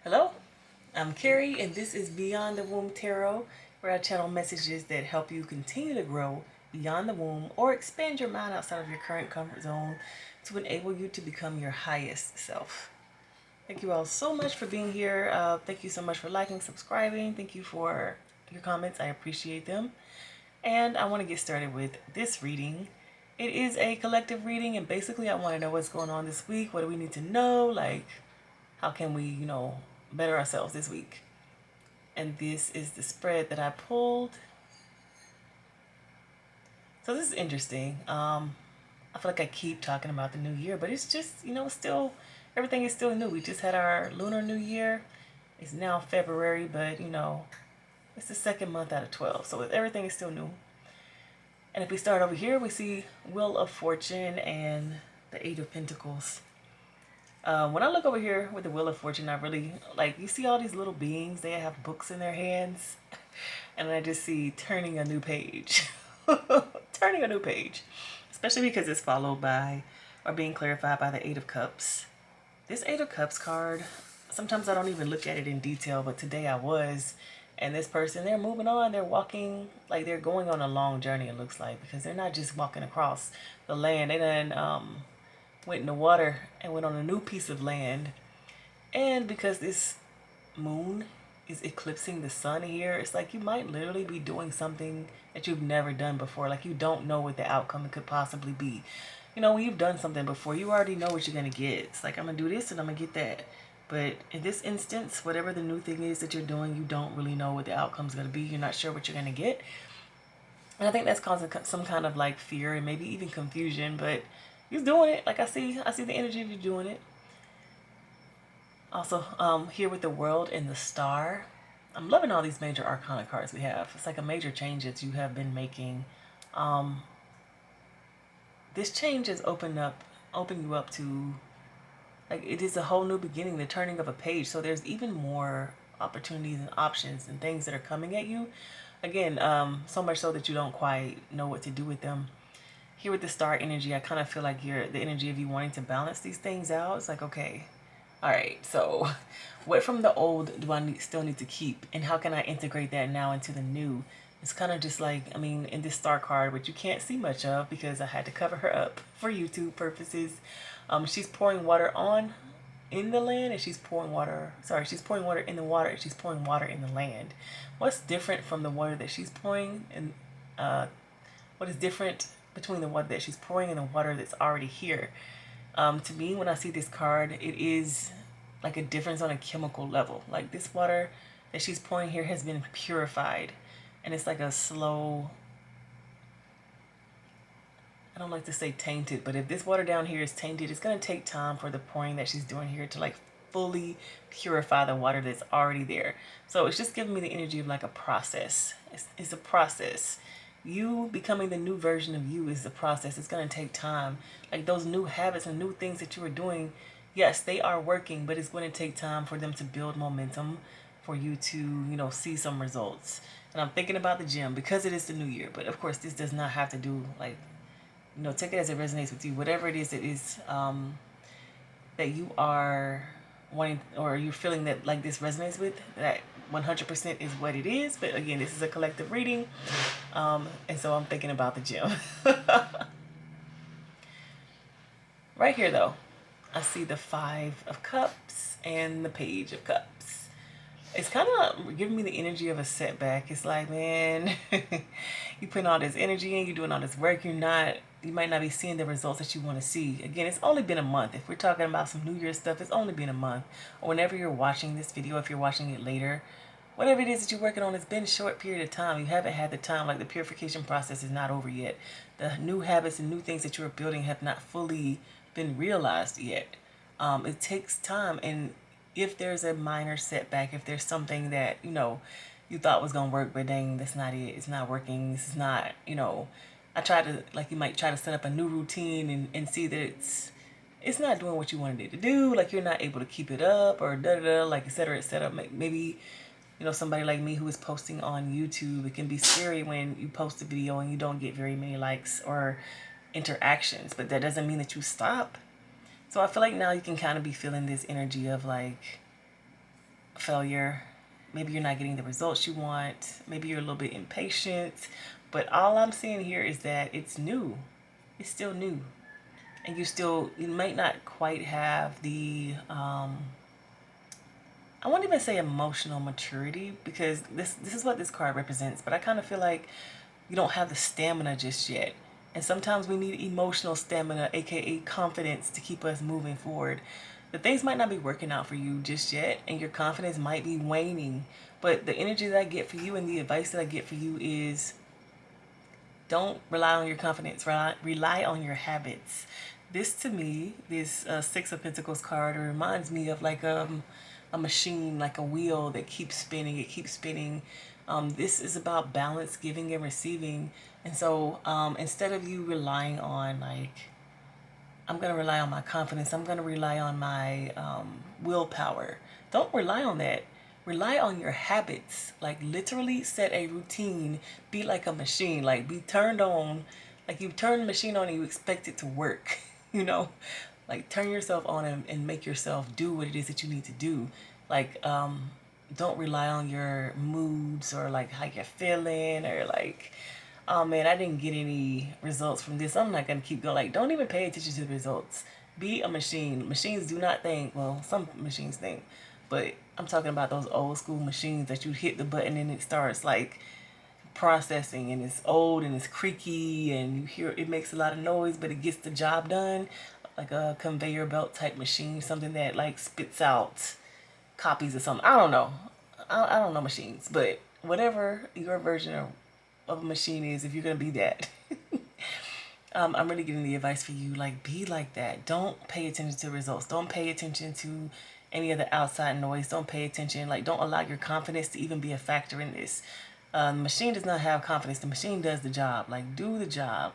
Hello, I'm Carrie, and this is Beyond the Womb Tarot, where I channel messages that help you continue to grow beyond the womb or expand your mind outside of your current comfort zone to enable you to become your highest self. Thank you all so much for being here. Thank you so much for liking, subscribing. Thank you for your comments. I appreciate them. And I want to get started with this reading. It is a collective reading, and basically, I want to know what's going on this week. What do we need to know? Like, how can we, better ourselves this week? And this is the spread that I pulled. So this is interesting. I feel like I keep talking about the new year, but it's just, still, everything is still new. We just had our lunar new year. It's now February, but, it's the second month out of 12. So everything is still new. And if we start over here, we see Wheel of Fortune and the Eight of Pentacles. When I look over here with the Wheel of Fortune, I really, you see all these little beings, they have books in their hands. And I just see turning a new page. Turning a new page. Especially because it's followed by, or being clarified by the Eight of Cups. This Eight of Cups card, sometimes I don't even look at it in detail, but today I was. And this person, they're moving on. They're walking, like they're going on a long journey, it looks like. Because they're not just walking across the land. They done went in the water and went on a new piece of land. And because this moon is eclipsing the sun here, it's like you might literally be doing something that you've never done before. Like you don't know what the outcome could possibly be. When you've done something before, you already know what you're going to get. It's like, I'm going to do this and I'm going to get that. But in this instance, whatever the new thing is that you're doing, you don't really know what the outcome's going to be. You're not sure what you're going to get. And I think that's causing some kind of like fear and maybe even confusion. But you're doing it. Like I see the energy of you doing it. Also, here with the World and the Star. I'm loving all these major arcana cards we have. It's like a major change that you have been making. This change has opened you up to, like, it is a whole new beginning, the turning of a page. So there's even more opportunities and options and things that are coming at you. Again, so much so that you don't quite know what to do with them. Here with the Star energy, I kind of feel like the energy of you wanting to balance these things out. It's like, okay, all right, so what from the old do I still need to keep? And how can I integrate that now into the new? It's kind of just like, in this Star card, which you can't see much of because I had to cover her up for YouTube purposes. She's pouring water in the land, and she's pouring water in the water, and she's pouring water in the land. What's different from the water that she's pouring, and what is different between the water that she's pouring and the water that's already here? To me, when I see this card, it is like a difference on a chemical level. Like this water that she's pouring here has been purified. And it's like a slow, I don't like to say tainted, but if this water down here is tainted, it's going to take time for the pouring that she's doing here to like fully purify the water that's already there. So it's just giving me the energy of like a process. It's a process. You becoming the new version of you is the process. It's going to take time. Like those new habits and new things that you are doing, yes, they are working, but it's going to take time for them to build momentum for you to, see some results. And I'm thinking about the gym because it is the new year. But of course, this does not have to do like, take it as it resonates with you. Whatever it is that you are wanting or you're feeling that like this resonates with, that 100% is what it is. But again, this is a collective reading. And so I'm thinking about the gym. Right here, though, I see the Five of Cups and the Page of Cups. It's kind of giving me the energy of a setback. It's like, man, you putting all this energy in, you're doing all this work, you might not be seeing the results that you want to see. Again, it's only been a month. If we're talking about some New Year's stuff, it's only been a month. Or whenever you're watching this video, if you're watching it later, whatever it is that you're working on, it's been a short period of time. You haven't had the time, like the purification process is not over yet. The new habits and new things that you're building have not fully been realized yet. It takes time, and if there's a minor setback, if there's something that, you thought was going to work, but dang, that's not it. It's not working. This is not, I try to, like you might try to set up a new routine and see that it's not doing what you wanted it to do. Like you're not able to keep it up or da-da-da, like et cetera, et cetera. Maybe, somebody like me who is posting on YouTube, it can be scary when you post a video and you don't get very many likes or interactions, but that doesn't mean that you stop. So I feel like now you can kind of be feeling this energy of like, failure. Maybe you're not getting the results you want. Maybe you're a little bit impatient. But all I'm seeing here is that it's new. It's still new. And you might not quite have the, I won't even say emotional maturity, because this is what this card represents, but I kind of feel like you don't have the stamina just yet. And sometimes we need emotional stamina, aka confidence, to keep us moving forward. The things might not be working out for you just yet, and your confidence might be waning. But the energy that I get for you and the advice that I get for you is, don't rely on your confidence, rely on your habits. This to me, this Six of Pentacles card, reminds me of like a machine, like a wheel that keeps spinning. It keeps spinning. This is about balance, giving and receiving. And so instead of you relying on like, I'm going to rely on my confidence, I'm going to rely on my willpower. Don't rely on that. Rely on your habits. Like literally set a routine. Be like a machine. Like be turned on. Like you turn the machine on and you expect it to work. You know? Like turn yourself on and make yourself do what it is that you need to do. Like don't rely on your moods or like how you're feeling or like, oh man, I didn't get any results from this, I'm not going to keep going. Like, don't even pay attention to the results. Be a machine. Machines do not think. Well, some machines think. But I'm talking about those old school machines that you hit the button and it starts like processing, and it's old and it's creaky and you hear it makes a lot of noise, but it gets the job done. Like a conveyor belt type machine, something that like spits out copies of something. I don't know. I don't know machines, but whatever your version of a machine is, if you're gonna be that, I'm really giving the advice for you. Like, be like that. Don't pay attention to results. Don't pay attention to any of the outside noise. Don't pay attention. Like, don't allow your confidence to even be a factor in this. The machine does not have confidence. The machine does the job. Like, do the job.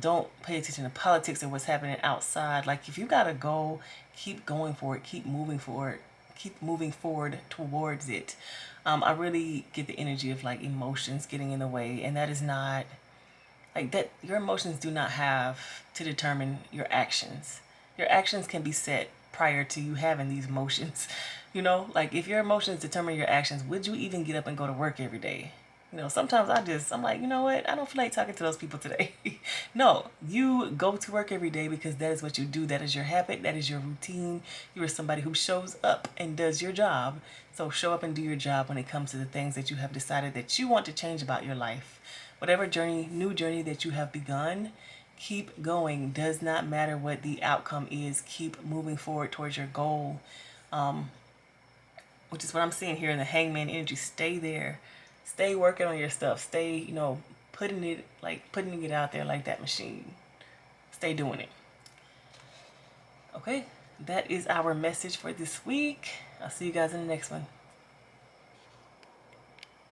Don't pay attention to politics or what's happening outside. Like, if you gotta go, keep going for it. Keep moving forward. Keep moving forward towards it. I really get the energy of like emotions getting in the way, and that is not like that. Your emotions do not have to determine your actions. Your actions can be set prior to you having these emotions. You know, like if your emotions determine your actions, would you even get up and go to work every day? You know, sometimes I'm like, you know what? I don't feel like talking to those people today. No, you go to work every day because that is what you do. That is your habit. That is your routine. You are somebody who shows up and does your job. So show up and do your job when it comes to the things that you have decided that you want to change about your life. Whatever journey, new journey that you have begun, keep going. Does not matter what the outcome is. Keep moving forward towards your goal. Which is what I'm seeing here in the Hangman energy. Stay there. Stay working on your stuff. Stay, putting it out there like that machine. Stay doing it. Okay, that is our message for this week. I'll see you guys in the next one.